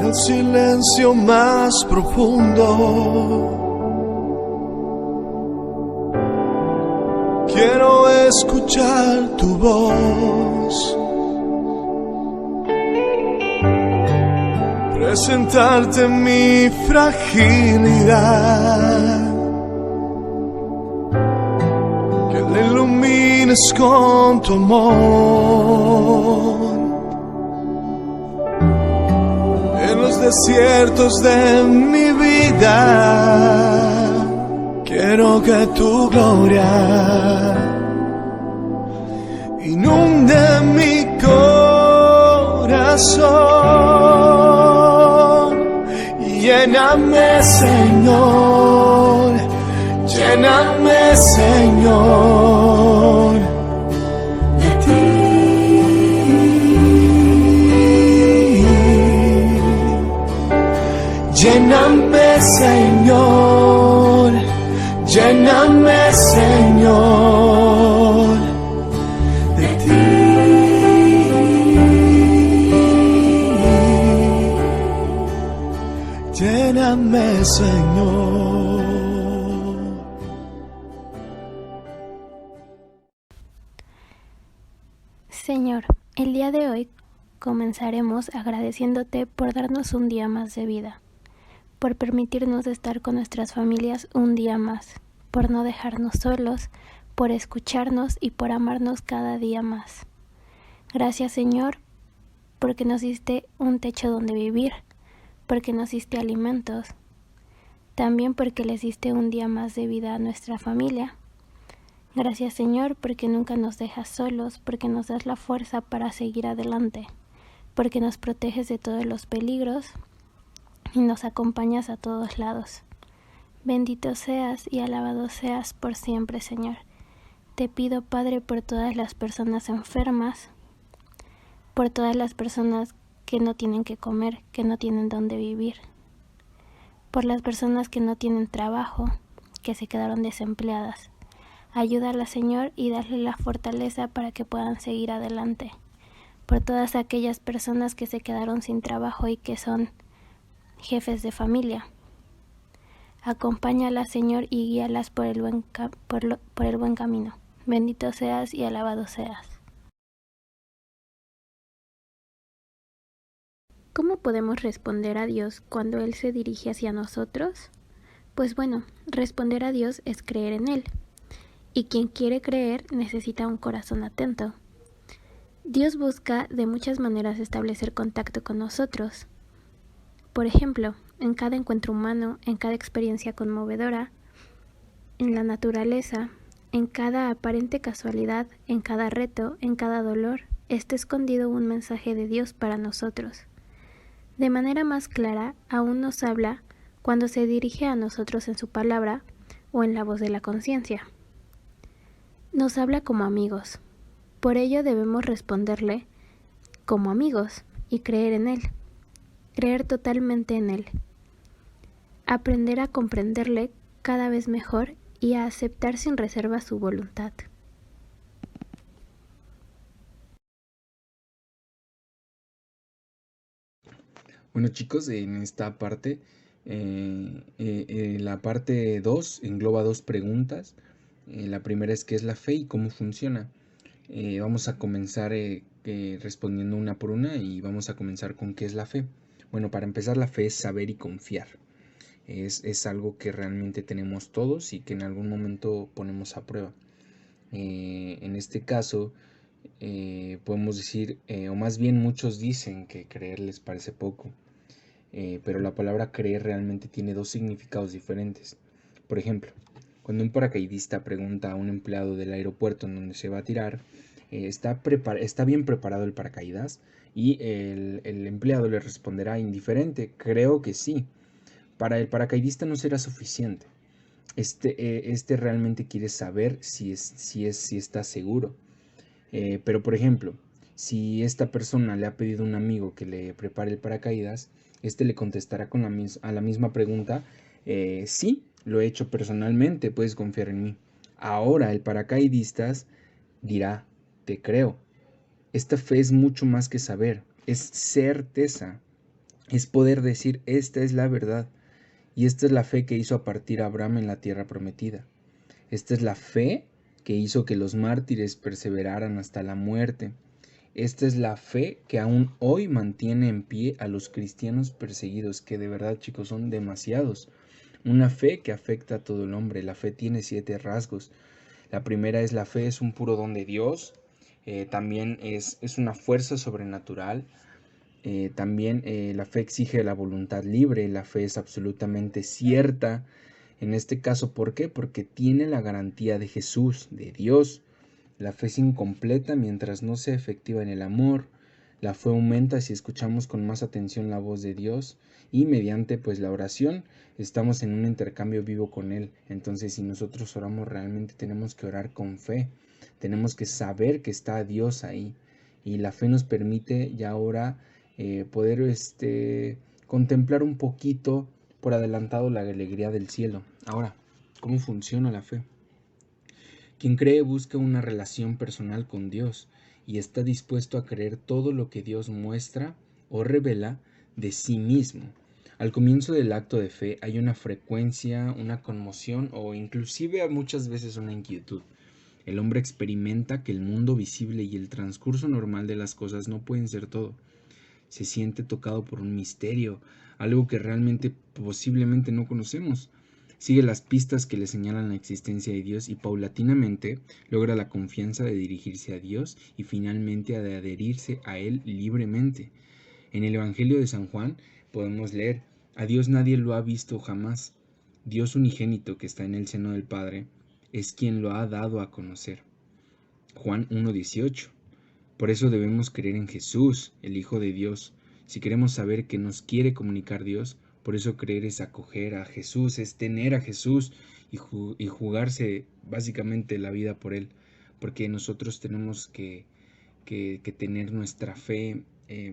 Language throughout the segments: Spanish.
el silencio más profundo. Quiero escuchar tu voz, presentarte mi fragilidad, que la ilumines con tu amor. En los desiertos de mi vida, quiero que tu gloria inunde mi corazón. Lléname, Señor, lléname, Señor, de ti. Lléname, Señor, lléname, Señor, de ti. Lléname, Señor. Señor, el día de hoy comenzaremos agradeciéndote por darnos un día más de vida, por permitirnos estar con nuestras familias un día más, por no dejarnos solos, por escucharnos y por amarnos cada día más. Gracias, Señor, porque nos diste un techo donde vivir, porque nos diste alimentos, también porque les diste un día más de vida a nuestra familia. Gracias, Señor, porque nunca nos dejas solos, porque nos das la fuerza para seguir adelante, porque nos proteges de todos los peligros y nos acompañas a todos lados. Bendito seas y alabado seas por siempre, Señor. Te pido, Padre, por todas las personas enfermas, por todas las personas que no tienen que comer, que no tienen dónde vivir, por las personas que no tienen trabajo, que se quedaron desempleadas. Ayúdala, Señor, y darle la fortaleza para que puedan seguir adelante. Por todas aquellas personas que se quedaron sin trabajo y que son jefes de familia. Acompáñalas, Señor, y guíalas por el buen camino. Bendito seas y alabado seas. ¿Cómo podemos responder a Dios cuando Él se dirige hacia nosotros? Pues bueno, responder a Dios es creer en Él. Y quien quiere creer necesita un corazón atento. Dios busca de muchas maneras establecer contacto con nosotros. Por ejemplo, en cada encuentro humano, en cada experiencia conmovedora, en la naturaleza, en cada aparente casualidad, en cada reto, en cada dolor, está escondido un mensaje de Dios para nosotros. De manera más clara, aún nos habla cuando se dirige a nosotros en su palabra o en la voz de la conciencia. Nos habla como amigos. Por ello debemos responderle como amigos y creer en Él. Creer totalmente en Él. Aprender a comprenderle cada vez mejor y a aceptar sin reserva su voluntad. Bueno, chicos, en esta parte, la parte 2 engloba dos preguntas. La primera es ¿qué es la fe y cómo funciona? Vamos a comenzar respondiendo una por una y vamos a comenzar con ¿qué es la fe? Bueno, para empezar, la fe es saber y confiar. Es algo que realmente tenemos todos y que en algún momento ponemos a prueba. En este caso, podemos decir, o más bien muchos dicen que creer les parece poco. Pero la palabra creer realmente tiene dos significados diferentes. Por ejemplo, cuando un paracaidista pregunta a un empleado del aeropuerto en donde se va a tirar, ¿está bien preparado el paracaídas? Y el empleado le responderá indiferente, creo que sí. Para el paracaidista no será suficiente. Este realmente quiere saber si está seguro. Pero por ejemplo, si esta persona le ha pedido a un amigo que le prepare el paracaídas, este le contestará a la misma pregunta, sí, lo he hecho personalmente, puedes confiar en mí. Ahora el paracaidistas dirá, te creo. Esta fe es mucho más que saber, es certeza. Es poder decir, esta es la verdad, y esta es la fe que hizo a partir a Abraham en la tierra prometida. Esta es la fe que hizo que los mártires perseveraran hasta la muerte. Esta es la fe que aún hoy mantiene en pie a los cristianos perseguidos, que de verdad, chicos, son demasiados. Una fe que afecta a todo el hombre. La fe tiene 7 rasgos. La primera es: la fe es un puro don de Dios. También es una fuerza sobrenatural. También la fe exige la voluntad libre. La fe es absolutamente cierta. En este caso, ¿por qué? Porque tiene la garantía de Jesús, de Dios. La fe es incompleta mientras no sea efectiva en el amor. La fe aumenta si escuchamos con más atención la voz de Dios, y mediante pues la oración estamos en un intercambio vivo con Él. Entonces, si nosotros oramos, realmente tenemos que orar con fe. Tenemos que saber que está Dios ahí. Y la fe nos permite ya ahora poder contemplar un poquito por adelantado la alegría del cielo. Ahora, ¿cómo funciona la fe? Quien cree busca una relación personal con Dios y está dispuesto a creer todo lo que Dios muestra o revela de sí mismo. Al comienzo del acto de fe hay una frecuencia, una conmoción o inclusive muchas veces una inquietud. El hombre experimenta que el mundo visible y el transcurso normal de las cosas no pueden ser todo. Se siente tocado por un misterio, algo que realmente posiblemente no conocemos. Sigue las pistas que le señalan la existencia de Dios y paulatinamente logra la confianza de dirigirse a Dios y finalmente de adherirse a Él libremente. En el Evangelio de San Juan podemos leer: a Dios nadie lo ha visto jamás. Dios unigénito que está en el seno del Padre es quien lo ha dado a conocer. Juan 1:18. Por eso debemos creer en Jesús, el Hijo de Dios. Si queremos saber qué nos quiere comunicar Dios, por eso creer es acoger a Jesús, es tener a Jesús y jugarse básicamente la vida por Él. Porque nosotros tenemos que tener nuestra fe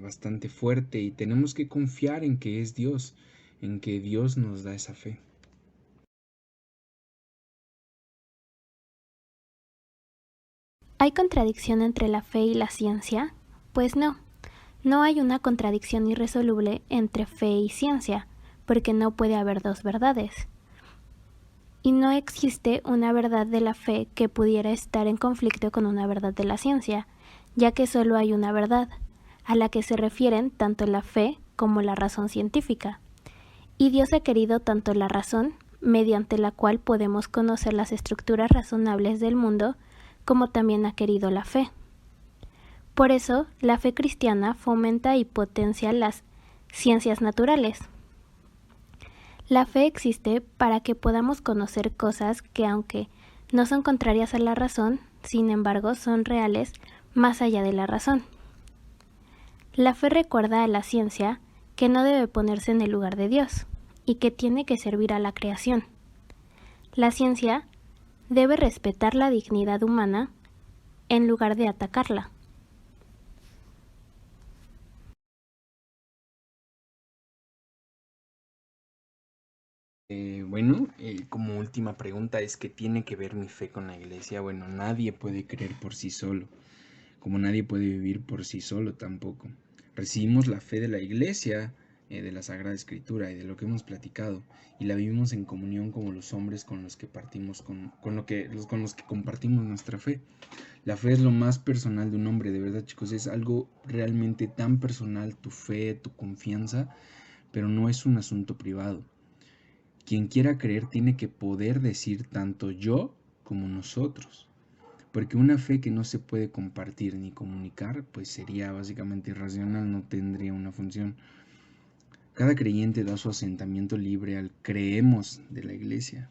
bastante fuerte y tenemos que confiar en que es Dios, en que Dios nos da esa fe. ¿Hay contradicción entre la fe y la ciencia? Pues no. No hay una contradicción irresoluble entre fe y ciencia, porque no puede haber dos verdades. Y no existe una verdad de la fe que pudiera estar en conflicto con una verdad de la ciencia, ya que solo hay una verdad, a la que se refieren tanto la fe como la razón científica. Y Dios ha querido tanto la razón, mediante la cual podemos conocer las estructuras razonables del mundo, como también ha querido la fe. Por eso, la fe cristiana fomenta y potencia las ciencias naturales. La fe existe para que podamos conocer cosas que, aunque no son contrarias a la razón, sin embargo son reales más allá de la razón. La fe recuerda a la ciencia que no debe ponerse en el lugar de Dios y que tiene que servir a la creación. La ciencia debe respetar la dignidad humana en lugar de atacarla. Como última pregunta es: ¿qué tiene que ver mi fe con la iglesia? Bueno, nadie puede creer por sí solo, como nadie puede vivir por sí solo tampoco. Recibimos la fe de la iglesia, de la Sagrada Escritura y de lo que hemos platicado, y la vivimos en comunión como los hombres con los que partimos con los que compartimos nuestra fe. La fe es lo más personal de un hombre, de verdad, chicos, es algo realmente tan personal, tu fe, tu confianza, pero no es un asunto privado. Quien quiera creer tiene que poder decir tanto yo como nosotros. Porque una fe que no se puede compartir ni comunicar, pues sería básicamente irracional, no tendría una función. Cada creyente da su asentamiento libre al creemos de la iglesia.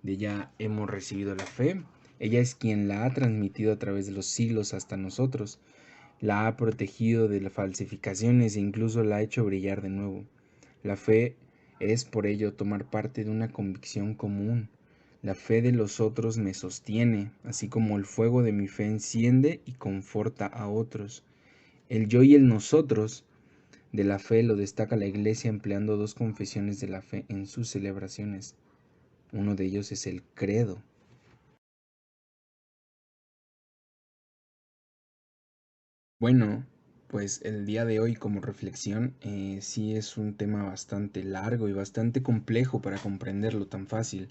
De ella hemos recibido la fe. Ella es quien la ha transmitido a través de los siglos hasta nosotros. La ha protegido de las falsificaciones e incluso la ha hecho brillar de nuevo. La fe es por ello tomar parte de una convicción común. La fe de los otros me sostiene, así como el fuego de mi fe enciende y conforta a otros. El yo y el nosotros de la fe lo destaca la Iglesia empleando 2 confesiones de la fe en sus celebraciones. Uno de ellos es el credo. Bueno, pues el día de hoy como reflexión sí es un tema bastante largo y bastante complejo para comprenderlo tan fácil.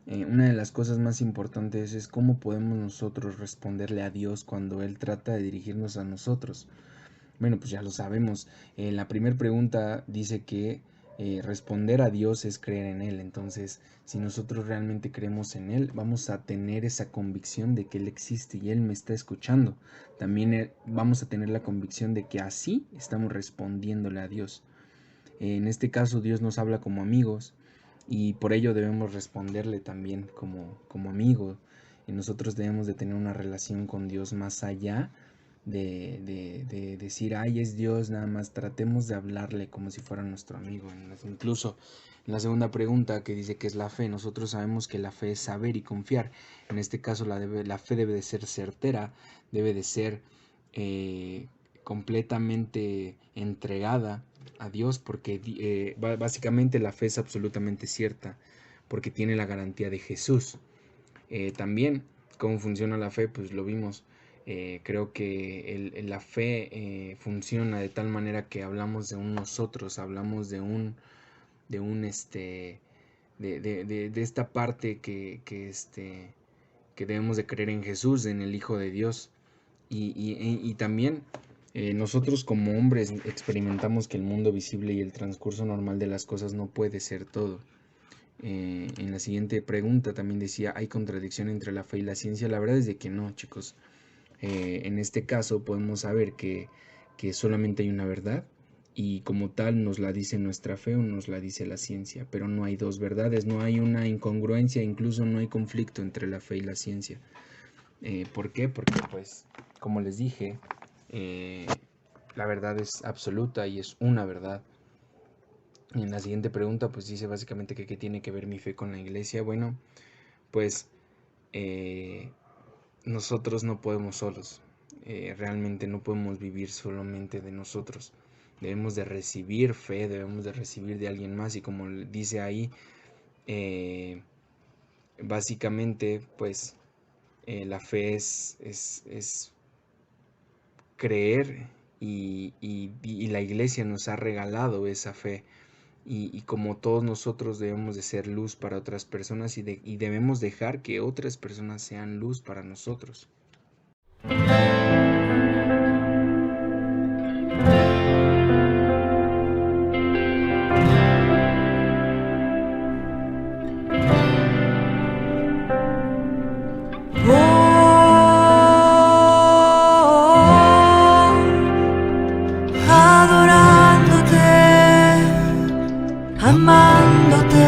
Una de las cosas más importantes es cómo podemos nosotros responderle a Dios cuando Él trata de dirigirnos a nosotros. Bueno, pues ya lo sabemos. La primera pregunta dice que responder a Dios es creer en Él. Entonces, si nosotros realmente creemos en Él, vamos a tener esa convicción de que Él existe y Él me está escuchando. También vamos a tener la convicción de que así estamos respondiéndole a Dios. En este caso, Dios nos habla como amigos y por ello debemos responderle también como amigos. Y nosotros debemos de tener una relación con Dios más allá de decir, ay, es Dios, nada más tratemos de hablarle como si fuera nuestro amigo. Incluso en la segunda pregunta que dice que es la fe, nosotros sabemos que la fe es saber y confiar. En este caso la fe debe de ser certera, debe de ser completamente entregada a Dios, porque básicamente la fe es absolutamente cierta, porque tiene la garantía de Jesús. También, ¿cómo funciona la fe? Pues lo vimos. Creo que la fe funciona de tal manera que hablamos de un nosotros, hablamos de esta parte que debemos de creer en Jesús, en el Hijo de Dios. Y también nosotros como hombres experimentamos que el mundo visible y el transcurso normal de las cosas no puede ser todo. En la siguiente pregunta también decía, ¿hay contradicción entre la fe y la ciencia? La verdad es de que no, chicos. En este caso podemos saber que solamente hay una verdad y como tal nos la dice nuestra fe o nos la dice la ciencia, pero no hay dos verdades, no hay una incongruencia, incluso no hay conflicto entre la fe y la ciencia. ¿Por qué? Porque pues, como les dije, la verdad es absoluta y es una verdad. Y en la siguiente pregunta pues dice básicamente que qué tiene que ver mi fe con la iglesia. Bueno, pues nosotros no podemos solos, realmente no podemos vivir solamente de nosotros. Debemos de recibir fe, debemos de recibir de alguien más y como dice ahí, básicamente pues la fe es creer y la iglesia nos ha regalado esa fe. Y como todos nosotros debemos de ser luz para otras personas y debemos dejar que otras personas sean luz para nosotros. Amándote,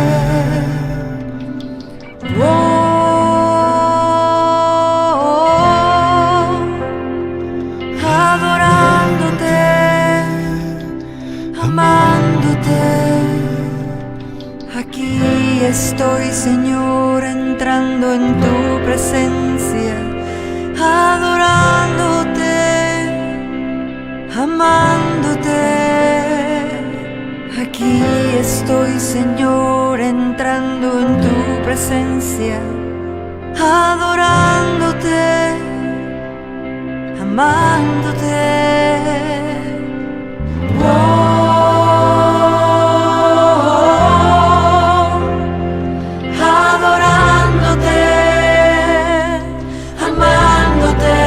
adorándote, amándote. Aquí estoy, Señor, entrando en tu presencia, adorándote, amándote. Aquí estoy, Señor, entrando en tu presencia, adorándote, amándote. Adorándote, amándote.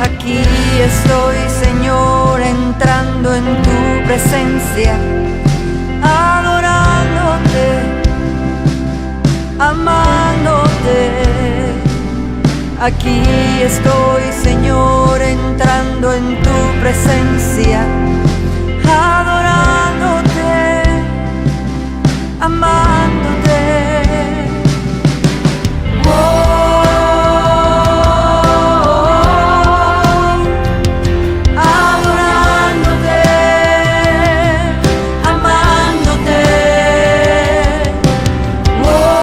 Aquí estoy, Señor, entrando en tu presencia, adorándote, amándote. Aquí estoy, Señor, entrando en tu presencia,